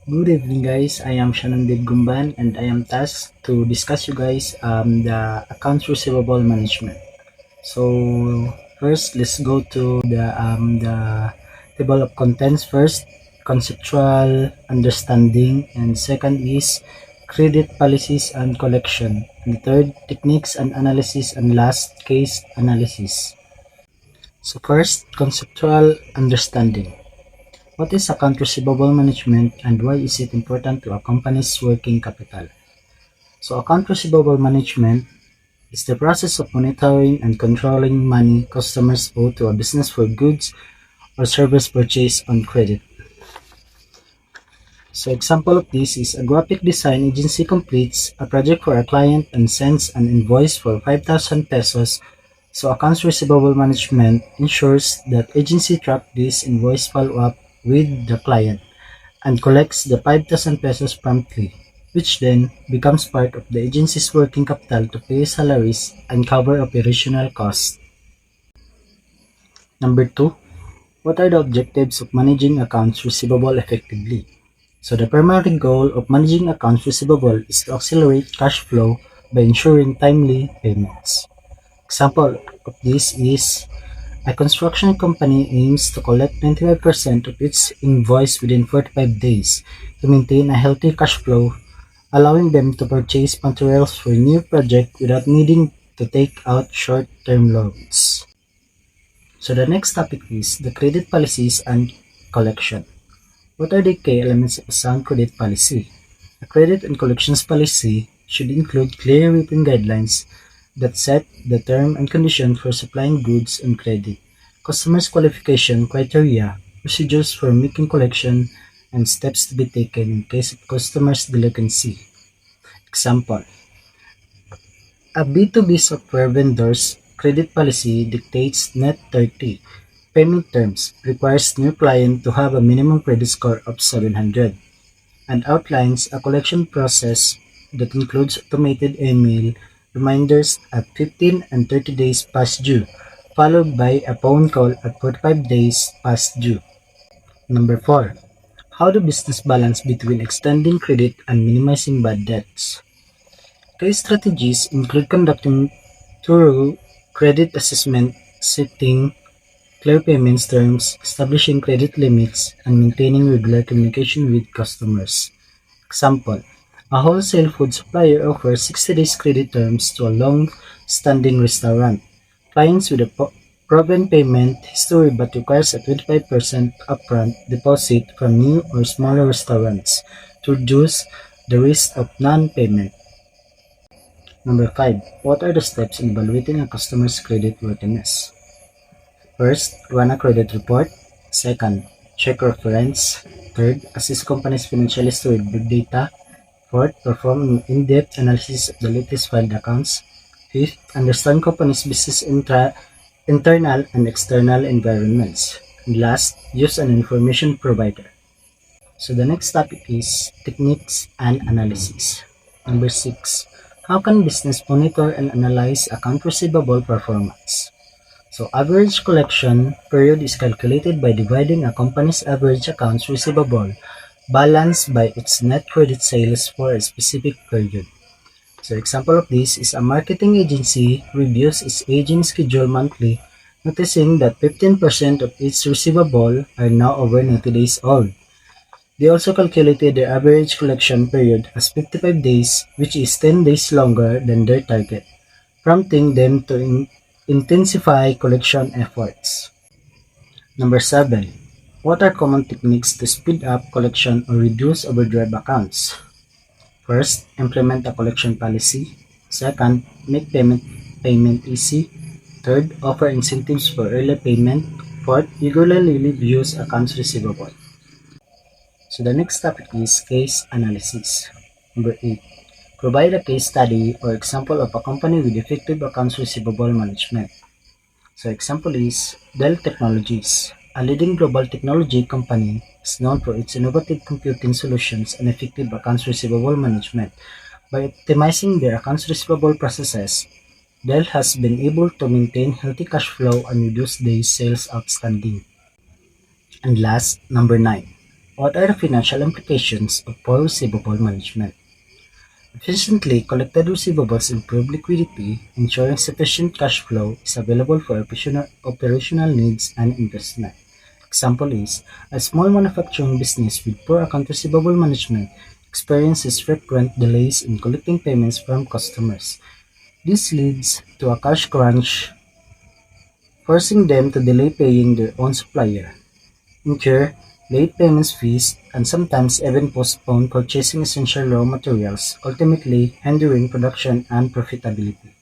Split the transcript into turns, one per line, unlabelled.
Good evening, guys. I am Shanandib Gumban, and I am tasked to discuss you guys the accounts receivable management. So first, let's go to the table of contents. First, conceptual understanding, and second is credit policies and collection. And third, techniques and analysis, and last, case analysis. So first, conceptual understanding. What is account receivable management and why is it important to a company's working capital? So account receivable management is the process of monitoring and controlling money customers owe to a business for goods or service purchased on credit. So example of this is a graphic design agency completes a project for a client and sends an invoice for 5,000 pesos. So accounts receivable management ensures that agency track this invoice follow up with the client and collects the 5,000 pesos promptly, which then becomes part of the agency's working capital to pay salaries and cover operational costs. Number two, what are the objectives of managing accounts receivable effectively? So the primary goal of managing accounts receivable is to accelerate cash flow by ensuring timely payments. Example of this is a construction company aims to collect 95% of its invoice within 45 days to maintain a healthy cash flow, allowing them to purchase materials for a new project without needing to take out short-term loans. So the next topic is the credit policies and collection. What are the key elements of a sound credit policy? A credit and collections policy should include clear written guidelines that set the term and condition for supplying goods on credit, customers' qualification criteria, procedures for making collection, and steps to be taken in case of customers' delinquency. Example: a B2B software vendor's credit policy dictates net 30 payment terms, requires new client to have a minimum credit score of 700, and outlines a collection process that includes automated email reminders at 15 and 30 days past due, followed by a phone call at 45 days past due. Number 4. How do business balance between extending credit and minimizing bad debts? Key strategies include conducting thorough credit assessment, setting clear payments terms, establishing credit limits, and maintaining regular communication with customers. Example: a wholesale food supplier offers 60 days credit terms to a long-standing restaurant. Clients with a proven payment history but requires a 25% upfront deposit from new or smaller restaurants to reduce the risk of non-payment. Number 5. What are the steps in evaluating a customer's credit worthiness? First, run a credit report. Second, check reference. Third, assess company's financial history with big data. Fourth, perform in-depth analysis of the latest filed accounts. Fifth, understand company's business internal and external environments. And last, use an information provider. So the next topic is techniques and analysis. Number 6, how can business monitor and analyze account receivable performance? So average collection period is calculated by dividing a company's average accounts receivable balance by its net credit sales for a specific period. So example of this is a marketing agency reviews its aging schedule monthly, noticing that 15% of its receivable are now over 90 days old. They also calculated their average collection period as 55 days, which is 10 days longer than their target, prompting them to intensify collection efforts. Number 7. What are common techniques to speed up collection or reduce overdrive accounts? First, implement a collection policy. Second, make payment easy. Third, offer incentives for early payment. Fourth, regularly reviews accounts receivable. So the next topic is case analysis. Number 8. Provide a case study or example of a company with effective accounts receivable management. So example is Dell Technologies. A leading global technology company is known for its innovative computing solutions and effective accounts receivable management. By optimizing their accounts receivable processes, Dell has been able to maintain healthy cash flow and reduce days sales outstanding. And last, number 9. What are the financial implications of poor receivable management? Efficiently collected receivables improve liquidity, ensuring sufficient cash flow is available for operational needs and investment. Example is, a small manufacturing business with poor account receivable management experiences frequent delays in collecting payments from customers. This leads to a cash crunch, forcing them to delay paying their own supplier, incur late payments fees, and sometimes even postpone purchasing essential raw materials, ultimately hindering production and profitability.